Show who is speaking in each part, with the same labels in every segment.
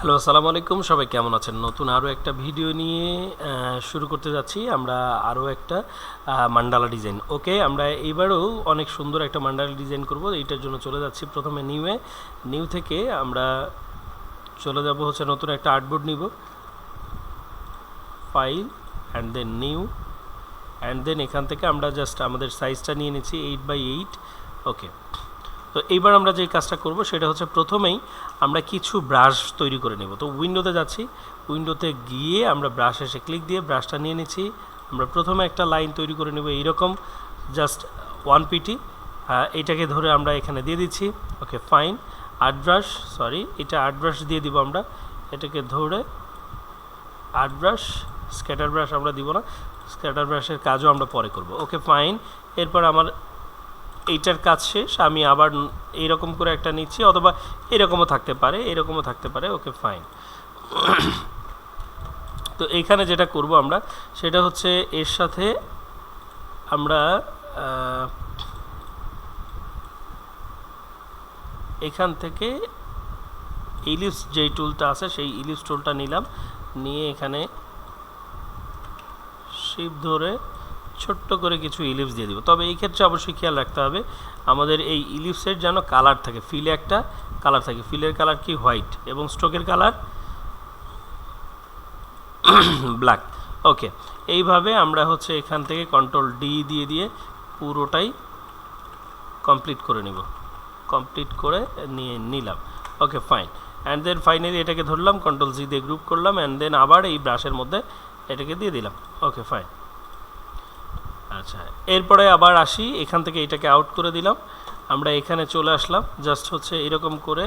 Speaker 1: Hello, আসসালামু আলাইকুম। সবাই কেমন আছেন? নতুন আরও একটা ভিডিও নিয়ে শুরু করতে যাচ্ছি। আমরা আরও একটা মান্ডালা ডিজাইন। ওকে, আমরা এইবারও অনেক সুন্দর একটা মান্ডালা ডিজাইন করব। এইটার জন্য চলে যাচ্ছি প্রথমে নিউ থেকে আমরা চলে যাব হচ্ছে নতুন একটা আর্টবোর্ড নিব, file and then new, and then এখান থেকে আমরা জাস্ট আমাদের সাইজটা নিয়ে নিচ্ছি 8x8। ওকে, তো এইবার আমরা যে কাজটা করব সেটা হচ্ছে প্রথমেই আমরা কিছু ব্রাশ তৈরি করে নেব। তো উইন্ডোতে যাচ্ছি, উইন্ডোতে গিয়ে আমরা ব্রাশ এসে ক্লিক দিয়ে ব্রাশটা নিয়ে নিচ্ছি। আমরা প্রথমে একটা লাইন তৈরি করে নেব এইরকম, জাস্ট 1 পিটি। এইটাকে ধরে আমরা এখানে দিয়ে দিচ্ছি। Okay fine, art brush, sorry এটা আর্ট ব্রাশ দিয়ে দিব আমরা। এটাকে ধরে আর্ট ব্রাশ, স্ক্যাটার ব্রাশ আমরা দিব না, স্ক্যাটার ব্রাশের কাজও আমরা পরে করব। ওকে ফাইন, এরপর আমার এইটার কাজ শেষ। আমি আবার এইরকম করে একটা নিচ্ছি, অথবা এরকমও থাকতে পারে, এরকমও থাকতে পারে। ওকে ফাইন, তো এইখানে যেটা করব আমরা সেটা হচ্ছে এর সাথে আমরা এখান থেকে ইলিপস যেই টুলটা আছে সেই ইলিপস টুলটা নিলাম, নিয়ে এখানে শিপ ধরে ছোট্ট করে কিছু ইলিপস দিয়ে দিব। তবে এই ক্ষেত্রে অবশ্যই খেয়াল রাখতে হবে আমাদের এই ইলিপসের যেন কালার থাকে, ফিলে একটা কালার থাকে। ফিলের কালার কি? হোয়াইট, এবং স্ট্রোকের কালার ব্ল্যাক। ওকে, এইভাবে আমরা হচ্ছে এখান থেকে কন্ট্রোল ডি দিয়ে দিয়ে পুরোটাই কমপ্লিট করে নিব, কমপ্লিট করে নিয়ে নিলাম। Okay fine, and then finally এটাকে ধরলাম, কন্ট্রোল জি দিয়ে গ্রুপ করলাম, অ্যান্ড দেন আবার এই ব্রাশের মধ্যে এটাকে দিয়ে দিলাম। ওকে ফাইন, আচ্ছা এরপরে আবার আসি, এখান থেকে এটাকে আউট করে দিলাম। আমরা এখানে চলে আসলাম, জাস্ট হচ্ছে এরকম করে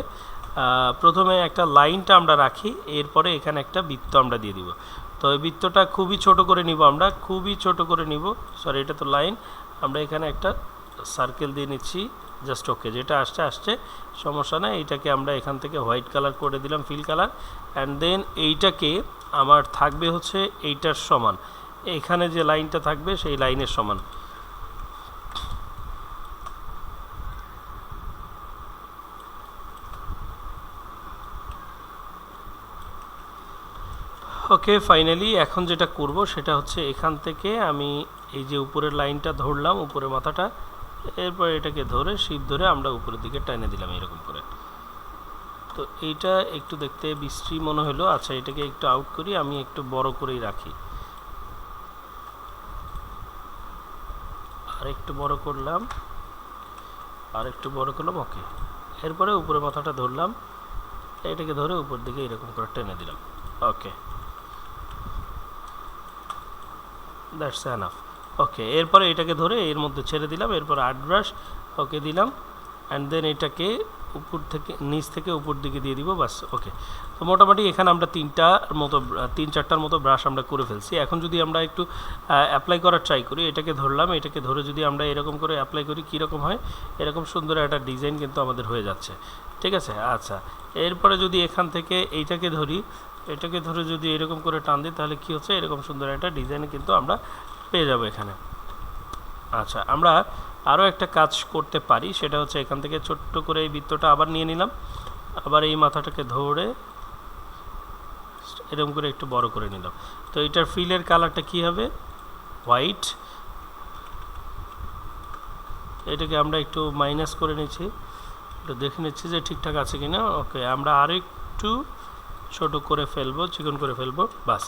Speaker 1: প্রথমে একটা লাইনটা আমরা রাখি, এরপরে এখানে একটা বৃত্ত আমরা দিয়ে দিব। তো এই বৃত্তটা খুবই ছোট করে নিব, আমরা খুবই ছোট করে নিব। সরি, এটা তো লাইন, আমরা এখানে একটা সার্কেল দিয়ে নিচ্ছি জাস্ট। ওকে, যেটা আসছে সমস্যা না। এইটাকে আমরা এখান থেকে হোয়াইট কালার করে দিলাম, ফিল কালার, অ্যান্ড দেন এইটাকে আমার থাকবে হচ্ছে এইটার সমান, এখানে যে লাইনটা থাকবে সেই লাইনের সমান। ওকে ফাইনালি এখন যেটা করব সেটা হচ্ছে এখান থেকে আমি এই যে উপরের লাইনটা ধরলাম, উপরের মাথাটা, এরপর এটাকে ধরে শিপ ধরে আমরা উপরের দিকে টেনে দিলাম এরকম করে। তো এইটা একটু দেখতে বিশ্রী মনে হলো। আচ্ছা, এটাকে একটু আউট করি, আমি একটু বড় করেই রাখি, আর একটু বড় করলাম, আর একটু বড় করলাম। ওকে, এরপরে উপরে মাথাটা ধরলাম, এটাকে ধরে উপর দিকে এরকম করে টেনে দিলাম। ওকে, দ্যাটস এনাফ। ওকে, এরপরে এটাকে ধরে এর মধ্যে ছেড়ে দিলাম, এরপর আর্ট ব্রাশ ওকে দিলাম, অ্যান্ড দেন এটাকে উপর থেকে নিচ থেকে উপর দিকে দিয়ে দিব, বাস। ওকে, তো মোটামুটি এখানে আমরা তিন চারটার মতো ব্রাশ আমরা করে ফেলছি। এখন যদি আমরা একটু অ্যাপ্লাই করার ট্রাই করি, এটাকে ধরলাম, এটাকে ধরে যদি আমরা এরকম করে অ্যাপ্লাই করি, কীরকম হয়? এরকম সুন্দর একটা ডিজাইন কিন্তু আমাদের হয়ে যাচ্ছে। ঠিক আছে, আচ্ছা এরপরে যদি এখান থেকে এইটাকে ধরি, এটাকে ধরে যদি এরকম করে টান দিই, তাহলে কী হচ্ছে? এরকম সুন্দর একটা ডিজাইন কিন্তু আমরা পেয়ে যাব এখানে। আচ্ছা, আমরা আরও একটা কাজ করতে পারি, সেটা হচ্ছে এখান থেকে ছোট্ট করে এই বৃত্তটা আবার নিয়ে নিলাম, আবার এই মাথাটাকে ধরে এরকম করে একটু বড় করে নিলাম। তো এটার ফিলের কালারটা কি হবে? হোয়াইট। এটাকে আমরা একটু মাইনাস করে নিচ্ছি, একটু দেখে নিচ্ছি যে ঠিকঠাক আছে কিনা। ওকে, আমরা আরও একটু ছোট করে ফেলবো, চিকন করে ফেলবো, বাস।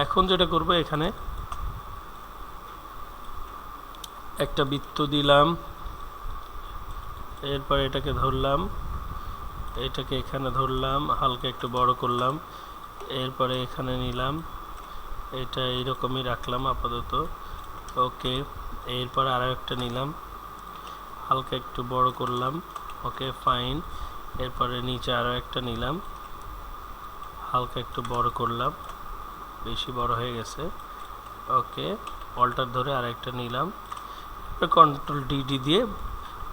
Speaker 1: এখন যেটা করব, এখানে একটা বৃত্ত দিলাম, এরপর এটাকে ধরলাম, এটাকে এখানে ধরলাম, হালকা একটু বড় করলাম, এরপরে এখানে নিলাম, এটা এইরকমই রাখলাম আপাতত। ওকে, এরপর আরও একটা নিলাম, হালকা একটু বড় করলাম। ওকে ফাইন, এরপরে নিচে আরও একটা নিলাম, হালকা একটু বড় করলাম, বেশি বড় হয়ে গেছে। ওকে, অল্টার ধরে আরেকটা নিলাম, কন্ট্রোল ডি দিয়ে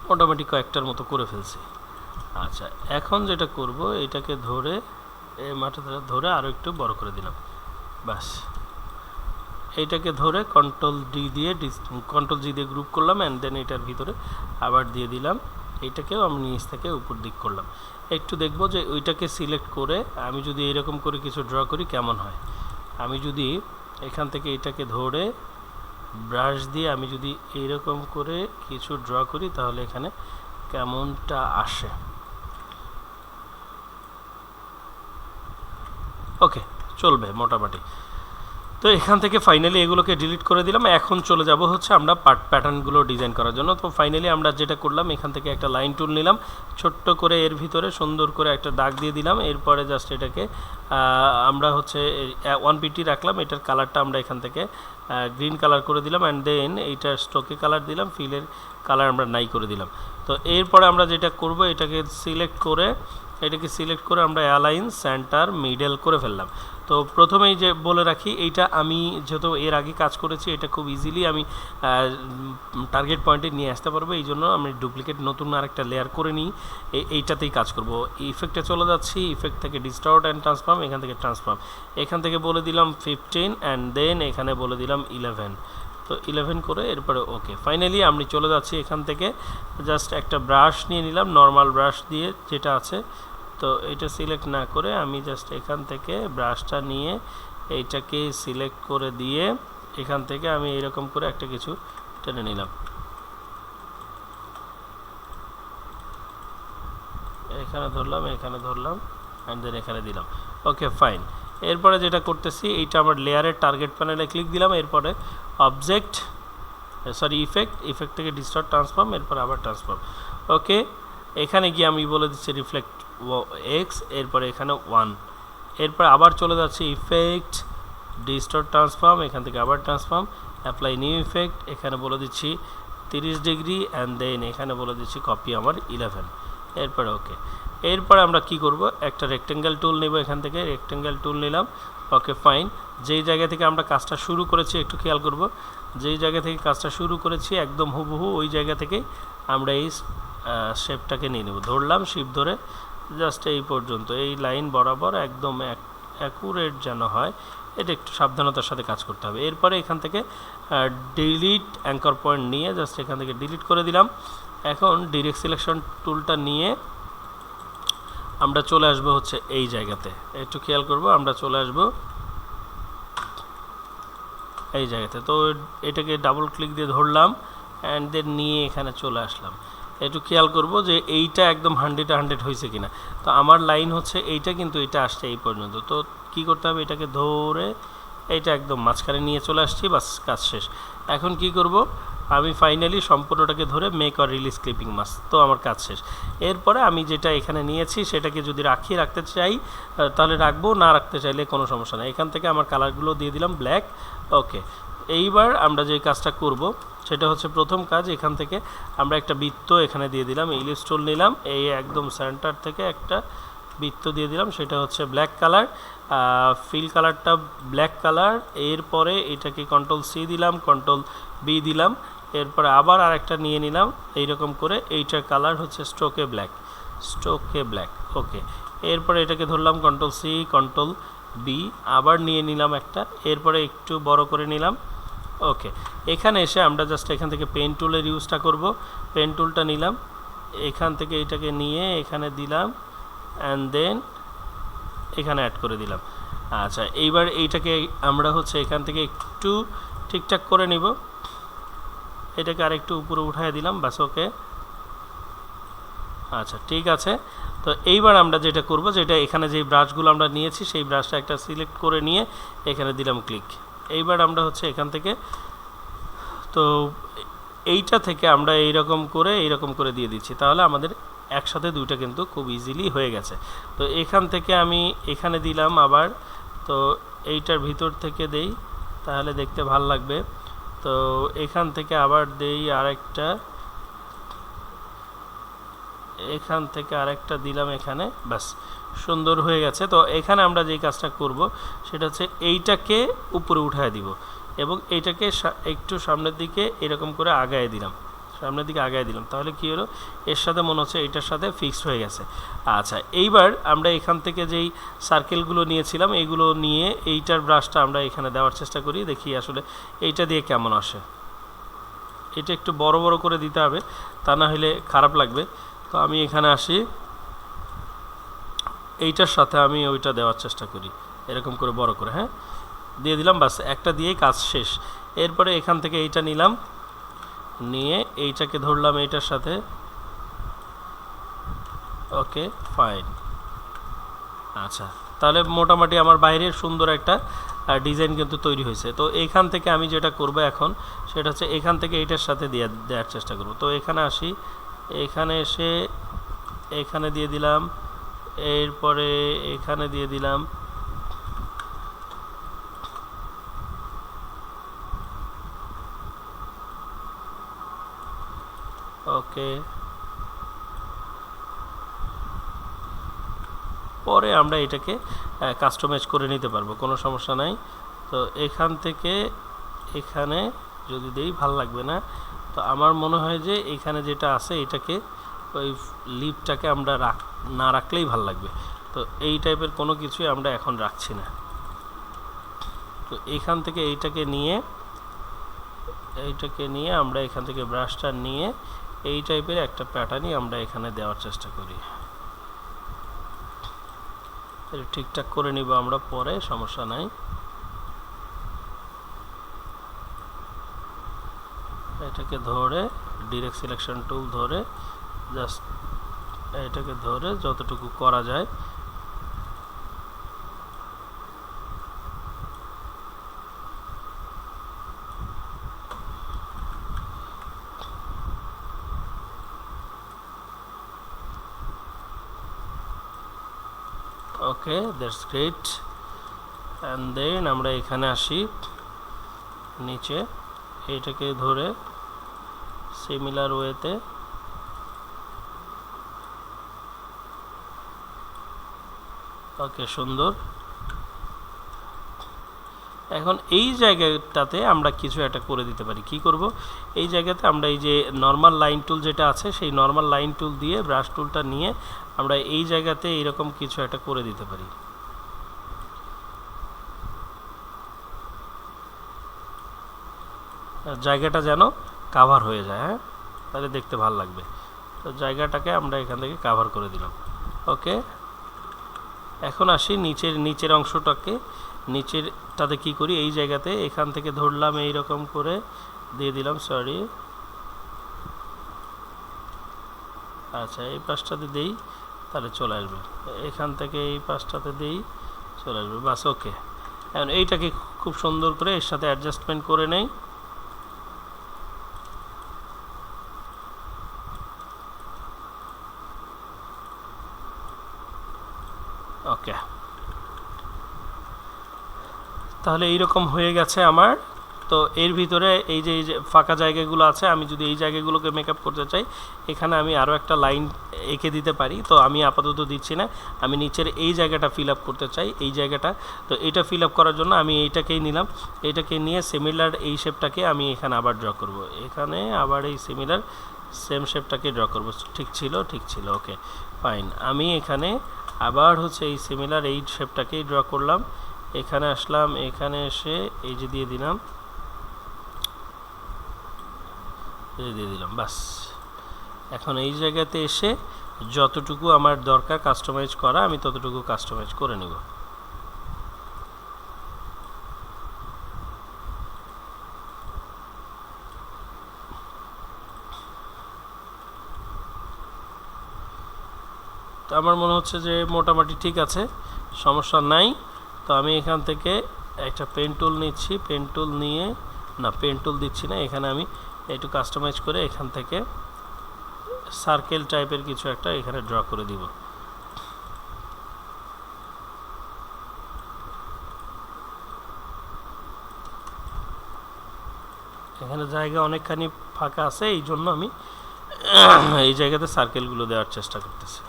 Speaker 1: মোটামুটি কয়েকটার মতো করে ফেলছি। আচ্ছা, এখন যেটা করব, এটাকে ধরে এই মাথাটা ধরে আরও একটু বড় করে দিলাম, বাস। এইটাকে ধরে কন্ট্রোল জি দিয়ে গ্রুপ করলাম, অ্যান্ড দেন এটার ভিতরে আবার দিয়ে দিলাম এইটাকেও আমি নিচ থেকে উপর দিক করলাম। একটু দেখবো যে ওইটাকে সিলেক্ট করে আমি যদি এরকম করে কিছু ড্র করি কেমন হয়। আমি যদি এখান থেকে এটাকে ধরে ব্রাশ দিয়ে আমি যদি এইরকম করে কিছু ড্র করি তাহলে এখানে কেমনটা আসে। ওকে, চলবে মোটামুটি। তো এখান থেকে ফাইনালি এগুলোকে ডিলিট করে দিলাম। এখন চলে যাব হচ্ছে আমরা প্যাটার্নগুলো ডিজাইন করার জন্য। তো ফাইনালি আমরা যেটা করলাম, এখান থেকে একটা লাইন টুল নিলাম, ছোট্ট করে এর ভিতরে সুন্দর করে একটা দাগ দিয়ে দিলাম। এরপরে জাস্ট এটাকে আমরা হচ্ছে 1pt রাখলাম। এটার কালারটা আমরা এখান থেকে গ্রিন কালার করে দিলাম, অ্যান্ড দেন এইটার স্ট্রোকে কালার দিলাম, ফিলের কালার আমরা নাই করে দিলাম। তো এরপরে আমরা যেটা করব, এটাকে সিলেক্ট করে আমরা অ্যালাইন সেন্টার মিডল করে ফেললাম। তো প্রথমেই যে বলে রাখি, এইটা আমি যেহেতু এর আগে কাজ করেছি, এটা খুব ইজিলি আমি টার্গেট পয়েন্টে নিয়ে আসতে পারবো। এই জন্য আমি ডুপ্লিকেট নতুন আরেকটা লেয়ার করে নিই, এইটাতেই কাজ করব। ইফেক্টে চলে যাচ্ছি, ইফেক্ট থেকে ডিস্টর্ট অ্যান্ড ট্রান্সফর্ম, এখান থেকে ট্রান্সফর্ম, এখান থেকে বলে দিলাম 15, অ্যান্ড দেন এখানে বলে দিলাম 11। তো 11 করে এরপরে ওকে। ফাইনালি আমি চলে যাচ্ছি এখান থেকে, জাস্ট একটা ব্রাশ নিয়ে নিলাম, নর্মাল ব্রাশ দিয়ে যেটা আছে। তো এটা সিলেক্ট না করে আমি জাস্ট এখান থেকে ব্রাশটা নিয়ে এইটাকে সিলেক্ট করে দিয়ে এখান থেকে আমি এরকম করে একটা কিছু টেনে নিলাম, এখানে ধরলাম অ্যান্ড দেন এখানে দিলাম। ওকে, ফাইন। এরপরে যেটা করতেছি, এইটা আমার লেয়ারের টার্গেট প্যানেলে ক্লিক দিলাম, এরপরে অবজেক্ট ইফেক্ট থেকে ডিস্টর্ট ট্রান্সফর্ম, এরপর আবার ট্রান্সফর্ম। ওকে, এখানে গিয়ে আমি বলে দিচ্ছি রিফ্লেক্ট এক্স, এরপরে এখানে 1, এরপর আবার চলে যাচ্ছে ইফেক্ট ডিস্টর্ট ট্রান্সফর্ম, এখান থেকে আবার ট্রান্সফর্ম, অ্যাপ্লাই নিউ ইফেক্ট, এখানে বলে দিচ্ছি 30 ডিগ্রি, অ্যান্ড দেন এখানে বলে দিচ্ছি কপি আমার 11। এরপরে ওকে। এরপরে আমরা কি করব, একটা রেক্টেঙ্গেল টুল নেব, এখান থেকে রেক্টেঙ্গেল টুল নিলাম। Okay, fine. যেই জায়গা থেকে আমরা কাজটা শুরু করেছি একটু খেয়াল করব, যেই জায়গা থেকে কাজটা শুরু করেছি একদম হুবহু ওই জায়গা থেকে আমরা এই শেপটাকে নিয়ে নেব। ধরলাম, শিপ ধরে জাস্ট এই পর্যন্ত, এই লাইন বরাবর একদম অ্যাকুরেট যেন হয়, এটা একটু সাবধানতার সাথে কাজ করতে হবে। এরপরে এখান থেকে ডিলিট অ্যাঙ্কর পয়েন্ট নিয়ে জাস্ট এখান থেকে ডিলিট করে দিলাম। এখন ডিরেক্ট সিলেকশন টুলটা নিয়ে আমরা চলে আসবো হচ্ছে এই জায়গাতে, একটু খেয়াল করব, আমরা চলে আসব এই জায়গাতে। তো এটাকে ডাবল ক্লিক দিয়ে ধরলাম, অ্যান্ড দেন নিয়ে এখানে চলে আসলাম। একটু খেয়াল করব যে এইটা একদম 100 হয়েছে কিনা। তো আমার লাইন হচ্ছে এইটা, কিন্তু এটা আসছে এই পর্যন্ত। তো কি করতে হবে, এটাকে ধরে এইটা একদম মাঝখানে নিয়ে চলে আসছি, বাস কাজ শেষ। এখন কি করব, আমি ফাইনালি সম্পূর্ণটাকে ধরে make or release clipping mask, তো আমার কাজ শেষ। এরপরে আমি যেটা এখানে নিয়েছি সেটাকে যদি রাখতে চাই তাহলে রাখবো, না রাখতে চাইলে কোনো সমস্যা নেই। এখান থেকে আমার কালারগুলো দিয়ে দিলাম ব্ল্যাক। ওকে, এইবার আমরা যে কাজটা করব সেটা হচ্ছে প্রথম কাজ, এখান থেকে আমরা একটা বৃত্ত এখানে দিয়ে দিলাম, ইলিপস টুল নিলাম, এই একদম সেন্টার থেকে একটা বৃত্ত দিয়ে দিলাম, সেটা হচ্ছে ব্ল্যাক কালার, ফিল কালারটা ব্ল্যাক কালার। এরপরে এটাকে কন্ট্রোল সি দিলাম, কন্ট্রোল বি দিলাম, এরপরে আবার আরেকটা নিয়ে নিলাম এইরকম করে, এইটার কালার হচ্ছে স্ট্রোকে ব্ল্যাক। ওকে, এরপরে এটাকে ধরলাম, কন্ট্রোল সি কন্ট্রোল বি, আবার নিয়ে নিলাম একটা, এরপরে একটু বড় করে নিলাম। ওকে, এখানে এসে আমরা জাস্ট এখান থেকে পেন টুলের ইউজটা করব। পেন টুলটা নিলাম, এখান থেকে এটাকে নিয়ে এখানে দিলাম, অ্যান্ড দেন এখানে অ্যাড করে দিলাম। আচ্ছা, এইবার এইটাকে আমরা হচ্ছে এখান থেকে একটু ঠিকঠাক করে নিব, এটাকে আরেকটু উপরে উঠায় দিলাম, বাস। ওকে, আচ্ছা ঠিক আছে। তো এইবার আমরা যেটা করব, যেটা এখানে যে ব্রাশগুলো আমরা নিয়েছি সেই ব্রাশটা একটা সিলেক্ট করে নিয়ে এখানে দিলাম ক্লিক। এইবার আমরা হচ্ছে এখান থেকে, তো এইটা থেকে আমরা এইরকম করে দিয়ে দিচ্ছি, তাহলে আমাদের একসাথে দুইটা কিন্তু খুব ইজিলি হয়ে গেছে। তো এখান থেকে আমি এখানে দিলাম আবার, তো এইটার ভিতর থেকে দেই তাহলে দেখতে ভালো লাগবে। তো এখান থেকে আবার দেই আরেকটা, এখান থেকে আরেকটা দিলাম এখানে, বাস সুন্দর হয়ে গেছে। তো এখানে আমরা যেই কাজটা করব সেটা হচ্ছে এইটাকে উপরে উঠায় দিব এবং এইটাকে একটু সামনের দিকে এরকম করে আগায় দিলাম, তাহলে কি হলো, এর সাথে মনে হচ্ছে এটার সাথে ফিক্সড হয়ে গেছে। আচ্ছা, এইবার আমরা এখান থেকে যেই সার্কেলগুলো নিয়েছিলাম এইগুলো নিয়ে এইটার ব্রাশটা আমরা এখানে দেওয়ার চেষ্টা করি, দেখি আসলে এইটা দিয়ে কেমন আসে। এটা একটু বড় করে দিতে হবে, তা না হলে খারাপ লাগবে। তো আমি এখানে আসি, এইটার সাথে আমি ওইটা দেওয়ার চেষ্টা করি, এরকম করে বড় করে, হ্যাঁ দিয়ে দিলাম, বাস একটা দিয়েই কাজ শেষ। এরপরে এখান থেকে এইটা নিলাম, নিয়ে এইটাকে ধরলাম এইটার সাথে, ওকে ফাইন। আচ্ছা, তাহলে মোটামুটি আমার বাইরের সুন্দর একটা ডিজাইন কিন্তু তৈরি হয়েছে। তো এইখান থেকে আমি যেটা করব এখন সেটা হচ্ছে এখান থেকে এইটার সাথে দেওয়ার চেষ্টা করব। তো এখানে আসি, এখানে এসে এখানে দিয়ে দিলাম, এরপরে এখানে দিয়ে দিলাম, ওকে। পরে আমরা এটাকে কাস্টমাইজ করে নিতে পারবো, কোনো সমস্যা নাই। তো এখান থেকে এখানে যদি দেই ভালো লাগবে না, তো আমার মনে হয় যে এখানে যেটা আছে এটাকে ওই লিপটাকে আমরা না রাখলেই ভালো লাগবে। তো এই টাইপের কোনো কিছুই আমরা এখন রাখছি না। তো এখান থেকে এইটাকে নিয়ে আমরা এখান থেকে ব্রাশটা নিয়ে এই টাইপের একটা প্যাটার্নই আমরা এখানে দেওয়ার চেষ্টা করি। এটা ঠিকঠাক করে নিব আমরা পরে, সমস্যা নাই। এটাকে ধরে ডিরেক্ট সিলেকশন টুল ধরে জাস্ট এটাকে ধরে যতটুকু করা যায় ওকে, দ্যাটস গ্রেট। অ্যান্ড দেন আমরা এখানে আসি, নিচে এইটাকে ধরে সিমিলার ওয়েতে ওকে, সুন্দর। এখন এই জায়গাটাতে আমরা কিছু একটা করে দিতে পারি। কি করব, এই জায়গাতে আমরা এই যে নর্মাল লাইন টুল যেটা আছে সেই নর্মাল লাইন টুল দিয়ে ব্রাশ টুলটা নিয়ে আমরা এই জায়গাতে এরকম কিছু একটা করে দিতে পারি। জায়গাটা যেন কাভার হয়ে যায়, হ্যাঁ তাহলে দেখতে ভালো লাগবে। তো জায়গাটাকে আমরা এখান থেকে কাভার করে দিলাম, ওকে। এখন আসি নিচের অংশটাকে, নিচেরটাতে কি করি, এই জায়গাতে এখান থেকে ধরলাম এই রকম করে দিয়ে দিলাম, সরি আচ্ছা এই পাশটাতে দেই তাহলে চলে আসবে, এখান থেকে এই পাশটাতে দেই চলে আসবে, বাস ওকে। এখন এইটাকে খুব সুন্দর করে এর সাথে অ্যাডজাস্টমেন্ট করে নেই, ওকে। তাহলে এইরকম হয়ে গেছে আমার। তো এর ভিতরে এই যে ফাঁকা জায়গাগুলো আছে, আমি যদি এই জায়গাগুলোকে মেকআপ করতে চাই এখানে আমি আরও একটা লাইন এঁকে দিতে পারি। তো আমি আপাতত দিচ্ছি না, আমি নিচের এই জায়গাটা ফিল আপ করতে চাই, এই জায়গাটা। তো এটা ফিল আপ করার জন্য আমি এইটাকেই নিলাম, এইটাকে নিয়ে সিমিলার এই শেপটাকে আমি এখানে আবার ড্র করব, এখানে আবার এই সিমিলার সেম শেপটাকে ড্র করব। ঠিক ছিল, ওকে ফাইন। আমি এখানে আবার হচ্ছে এই সিমিলার এই শেপটাকেই ড্র করলাম, এখানে আসলাম, এখানে এসে এই যে দিয়ে দিলাম, বাস। এখন এই জায়গাতে এসে যতটুকু আমার দরকার কাস্টমাইজ করা আমি ততটুকু কাস্টমাইজ করে নেব। তো আমার মনে হচ্ছে যে মোটামুটি ঠিক আছে, সমস্যা নাই। তো আমি এখান থেকে একটা পেন টুল নিচ্ছি, পেন টুল নিয়ে না পেন টুল দিচ্ছি না, এখানে আমি একটু কাস্টমাইজ করে এখান থেকে সার্কেল টাইপের কিছু একটা এখানে ড্র করে দিব। এখানে জায়গা অনেকখানি ফাঁকা আছে, এই জন্য আমি এই জায়গাতে সার্কেলগুলো দেওয়ার চেষ্টা করতেছি।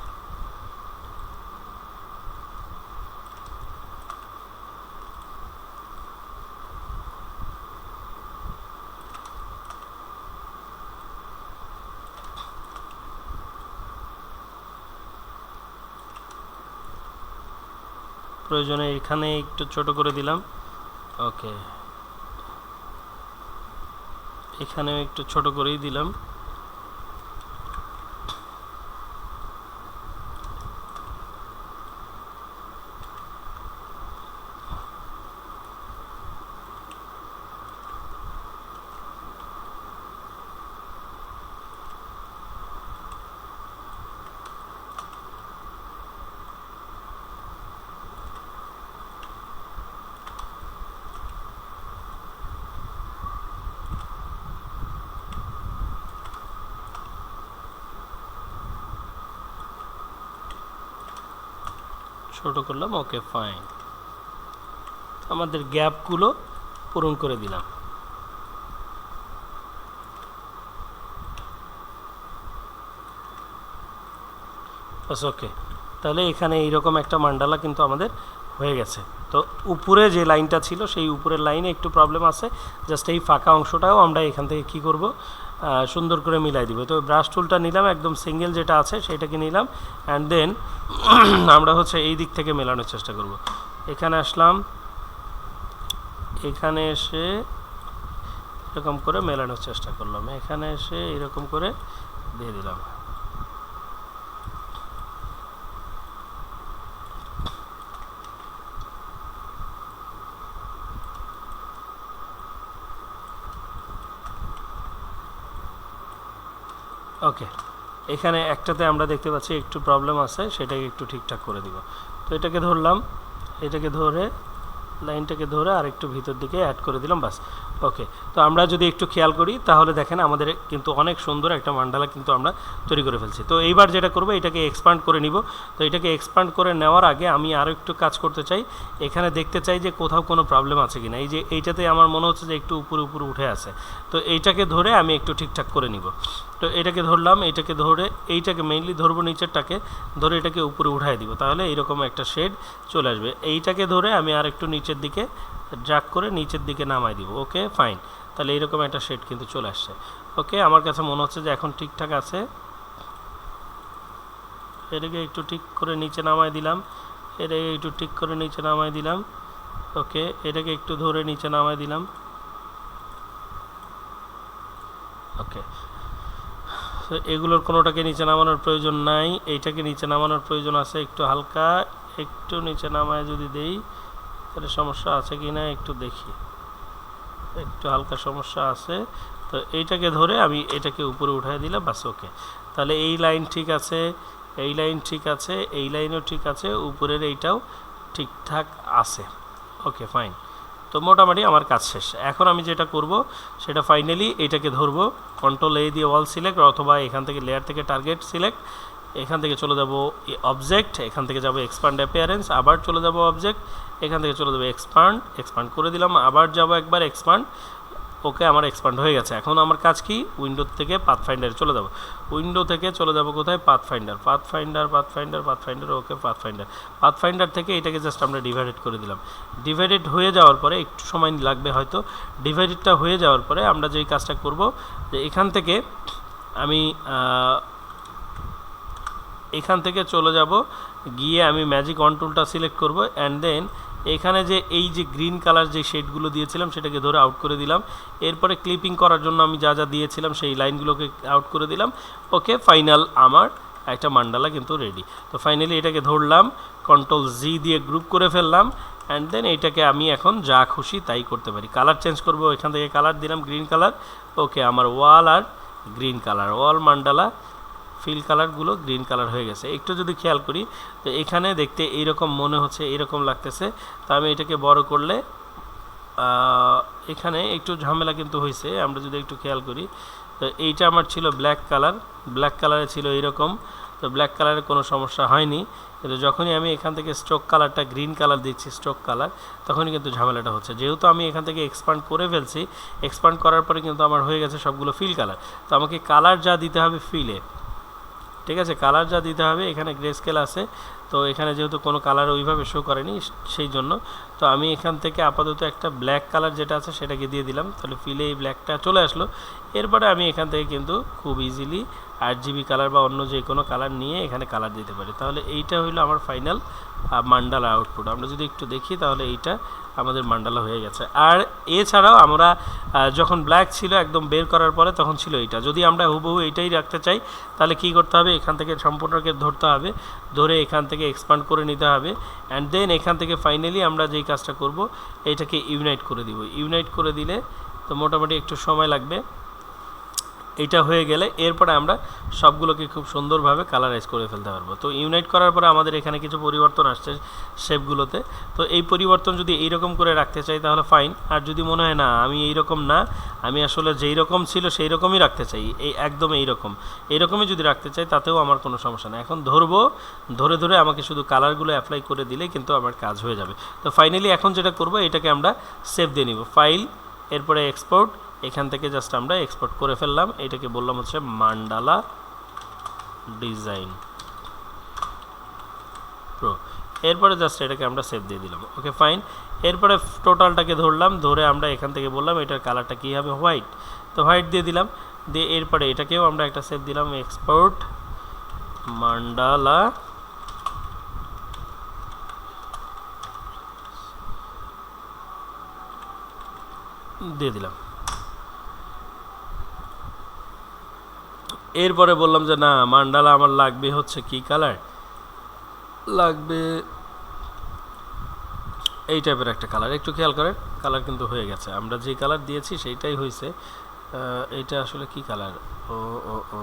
Speaker 1: প্রয়োজনে এখানে একটু ছোট করে দিলাম, ওকে এখানেও একটু ছোট করেই দিলাম। ছোট করলাম, ওকে ফাইন। আমাদের গ্যাপগুলো পূরণ করে দিলাম। বাস ওকে, তাহলে এখানে এইরকম একটা মান্ডালা কিন্তু আমাদের হয়ে গেছে। তো উপরে যে লাইনটা ছিল সেই উপরের লাইনে একটু প্রবলেম আছে, জাস্ট এই ফাঁকা অংশটাও আমরা এখান থেকে কি করব, সুন্দর করে মিলাই দিব। তো ব্রাশ টুলটা নিলাম, একদম সিঙ্গেল যেটা আছে সেটাকে নিলাম, অ্যান্ড দেন আমরা হচ্ছে এই দিক থেকে মেলানোর চেষ্টা করব। এখানে আসলাম, এখানে এসে এরকম করে মেলানোর চেষ্টা করলাম, এখানে এসে এরকম করে দিয়ে দিলাম। ওকে, এখানে একটাতে আমরা দেখতে পাচ্ছি একটু প্রবলেম আছে, সেটাকে একটু ঠিকঠাক করে দিব। তো এটাকে ধরলাম, এটাকে ধরে লাইনটাকে ধরে আর একটু ভিতর দিকে অ্যাড করে দিলাম, বাস ওকে। তো আমরা যদি একটু খেয়াল করি তাহলে দেখেন আমাদের কিন্তু অনেক সুন্দর একটা মান্ডালা কিন্তু আমরা তৈরি করে ফেলছি। তো এইবার যেটা করবো, এটাকে এক্সপান্ড করে নিব। তো এটাকে এক্সপান্ড করে নেওয়ার আগে আমি আরও একটু কাজ করতে চাই, এখানে দেখতে চাই যে কোথাও কোনো প্রবলেম আছে কিনা। এই যে এইটাতে আমার মনে হচ্ছে যে একটু উপরে উপরে উঠে আছে, তো এইটাকে ধরে আমি একটু ঠিকঠাক করে নিব। তো এটাকে ধরলাম, এটাকে ধরে এইটাকে মেইনলি ধরবো, নিচেরটাকে ধরে এটাকে উপরে উঠাই দিব, তাহলে এইরকম একটা শেড চলে আসবে। এইটাকে ধরে আমি আর একটু নিচের দিকে ড্র্যাগ করে নিচের দিকে নামাই দিব, ওকে ফাইন। তাহলে এইরকম একটা শেড কিন্তু চলে আসছে। ওকে, আমার কাছে মনে হচ্ছে যে এখন ঠিকঠাক আছে। এটাকে একটু ঠিক করে নিচে নামাই দিলাম, এটাকে একটু ঠিক করে নিচে নামাই দিলাম, ওকে। এটাকে একটু ধরে নিচে নামাই দিলাম, ওকে। তো এগুলোর কোনোটাকে নিচে নামানোর প্রয়োজন নাই, এইটাকে নিচে নামানোর প্রয়োজন আছে, একটু হালকা একটু নিচে নামায় যদি দেই তাহলে সমস্যা আছে কি না একটু দেখি, একটু হালকা সমস্যা আছে। তো এইটাকে ধরে আমি এটাকে উপরে উঠাই দিলাম, বাস ওকে। তাহলে এই লাইন ঠিক আছে, এই লাইন ঠিক আছে, এই লাইনও ঠিক আছে, উপরের এইটাও ঠিকঠাক আছে, ওকে ফাইন। তো মোটামুটি আমার কাজ শেষ। এখন আমি যেটা করব সেটা ফাইনালি এটাকে ধরবো, কন্ট্রোল এ দিয়ে অল সিলেক্ট, অথবা এখান থেকে লেয়ার থেকে টার্গেট সিলেক্ট, এখান থেকে চলে যাব অবজেক্ট, এখান থেকে যাব এক্সপান্ড অ্যাপিয়ারেন্স, আবার চলে যাব অবজেক্ট, এখান থেকে চলে যাবো এক্সপান্ড, এক্সপান্ড করে দিলাম, আবার যাব একবার এক্সপান্ড, ওকে আমার এক্সপান্ড হয়ে গেছে। এখন আমার কাজ কি, উইন্ডো থেকে পাথফাইন্ডারে চলে যাব, উইন্ডো থেকে চলে যাব কোথায়, পাথফাইন্ডার, পাথফাইন্ডার, পাথফাইন্ডার, পাথফাইন্ডার, ওকে পাথফাইন্ডার। পাথফাইন্ডার থেকে এটাকে জাস্ট আমরা ডিভাইডেড করে দিলাম। ডিভাইডেড হয়ে যাওয়ার পরে একটু সময় লাগবে হয়তো, ডিভাইডেডটা হয়ে যাওয়ার পরে আমরা যেই কাজটা করব, যে এখান থেকে আমি এখান থেকে চলে যাব, গিয়ে আমি ম্যাজিক অন টুলটা সিলেক্ট করব, অ্যান্ড দেন এখানে যে এই যে গ্রিন কালার যে শেডগুলো দিয়েছিলাম সেটাকে ধরে আউট করে দিলাম। এরপরে ক্লিপিং করার জন্য আমি যা যা দিয়েছিলাম সেই লাইনগুলোকে আউট করে দিলাম, ওকে ফাইনাল আমার একটা মান্ডালা কিন্তু রেডি। তো ফাইনালি এটাকে ধরলাম, কন্ট্রোল জি দিয়ে গ্রুপ করে ফেললাম, অ্যান্ড দেন এইটাকে আমি এখন যা খুশি তাই করতে পারি। কালার চেঞ্জ করব, এখান থেকে কালার দিলাম গ্রিন কালার, ওকে আমার ওয়াল আর গ্রিন কালার, ওয়াল মান্ডালা ফিল কালারগুলো গ্রিন কালার হয়ে গেছে। একটু যদি খেয়াল করি তো এখানে দেখতে এইরকম মনে হচ্ছে, এইরকম লাগতেছে। তো আমি এটাকে বড় করলে এখানে একটু ঝামেলা কিন্তু হয়েছে, আমরা যদি একটু খেয়াল করি। তো এইটা আমার ছিল ব্ল্যাক কালার, ব্ল্যাক কালারে ছিল এইরকম, তো ব্ল্যাক কালারে কোনো সমস্যা হয়নি, কিন্তু যখনই আমি এখান থেকে স্ট্রোক কালারটা গ্রিন কালার দিচ্ছি, স্ট্রোক কালার, তখনই কিন্তু ঝামেলাটা হচ্ছে। যেহেতু আমি এখান থেকে এক্সপান্ড করে ফেলছি, এক্সপান্ড করার পরে কিন্তু আমার হয়ে গেছে সবগুলো ফিল কালার। তো আমাকে কালার যা দিতে হবে ফিলে, ঠিক আছে, কালার যা দিতে হবে, এখানে গ্রে স্কেল আছে, তো এখানে যেহেতু কোনো কালার ওইভাবে শো করেনি সেই জন্য, তো আমি এখান থেকে আপাতত একটা ব্ল্যাক কালার যেটা আছে সেটাকে দিয়ে দিলাম, তাহলে ফিলে এই ব্ল্যাকটা চলে আসলো। এরপরে আমি এখান থেকে কিন্তু খুব ইজিলি RGB কালার বা অন্য যে কোনো কালার নিয়ে এখানে কালার দিতে পারি। তাহলে এইটা হইলো আমার ফাইনাল মান্ডালা আউটপুট। আমরা যদি একটু দেখি তাহলে এইটা আমাদের মান্ডালা হয়ে গেছে। আর এছাড়াও আমরা যখন ব্ল্যাক ছিল একদম বের করার পরে তখন ছিল এইটা। যদি আমরা হুবহু এইটাই রাখতে চাই তাহলে কি করতে হবে, এখান থেকে সম্পূর্ণকে ধরতে হবে, ধরে এখান থেকে এক্সপান্ড করে নিতে হবে, অ্যান্ড দেন এখান থেকে ফাইনালি আমরা যেই কাজটা করব এইটাকে ইউনাইট করে দিব। ইউনাইট করে দিলে তো মোটামুটি একটু সময় লাগবে, এইটা হয়ে গেলে এরপরে আমরা সবগুলোকে খুব সুন্দরভাবে কালারাইজ করে ফেলতে পারবো। তো ইউনাইট করার পরে আমাদের এখানে কিছু পরিবর্তন আসছে শেপগুলোতে। তো এই পরিবর্তন যদি এইরকম করে রাখতে চাই তাহলে ফাইন, আর যদি মনে হয় না আমি এইরকম না, আমি আসলে যেই রকম ছিল সেই রকমই রাখতে চাই, এই একদম এইরকমই যদি রাখতে চাই তাতেও আমার কোনো সমস্যা নেই। এখন ধরে ধরে আমাকে শুধু কালারগুলো অ্যাপ্লাই করে দিলেই কিন্তু আমার কাজ হয়ে যাবে। তো ফাইনালি এখন যেটা করব, এটাকে আমরা সেভ দিয়ে নিব, ফাইল, এরপরে এক্সপোর্ট, এখান থেকে জাস্ট আমরা এক্সপোর্ট করে ফেললাম। এটাকে বললাম হচ্ছে মান্ডালা ডিজাইন প্রো। এরপরে জাস্ট এটাকে আমরা সেভ দিয়ে দিলাম। Okay fine. এরপরে টোটালটাকে ধরলাম, ধরে আমরা এখান থেকে বললাম এটার কালারটা কী হবে, হোয়াইট। তো হোয়াইট দিয়ে দিলাম, দিয়ে এরপরে এটাকেও আমরা একটা সেভ দিলাম, এক্সপোর্ট মান্ডালা দিয়ে দিলাম। এরপরে বললাম যে না, মান্ডালা আমার লাগবে হচ্ছে কি কালার, লাগবে এই টাইপের একটা কালার। একটু খেয়াল করেন, কালার কিন্তু হয়ে গেছে, আমরা যে কালার দিয়েছি সেইটাই হয়েছে। এইটা আসলে কি কালার, ও ও ও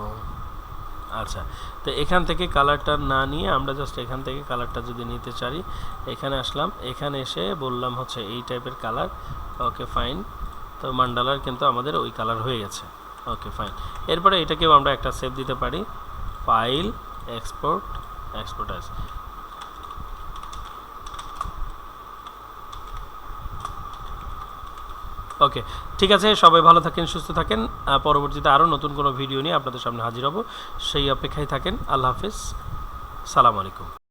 Speaker 1: আচ্ছা। তো এখান থেকে কালারটা না নিয়ে আমরা জাস্ট এখান থেকে কালারটা যদি নিতে চাই, এখানে আসলাম, এখানে এসে বললাম হচ্ছে এই টাইপের কালার। Okay fine. তো মান্ডালার কিন্তু আমাদের ওই কালার হয়ে গেছে। Okay fine. এরপরে এটাকেও আমরা একটা সেভ দিতে পারি, ফাইল, এক্সপোর্ট অ্যাজ। ওকে, ঠিক আছে, সবাই ভালো থাকেন, সুস্থ থাকেন। পরবর্তীতে আরও নতুন কোনো ভিডিও নিয়ে আপনাদের সামনে হাজির হব, সেই অপেক্ষায় থাকেন। আল্লাহ হাফিজ, সালাম আলাইকুম।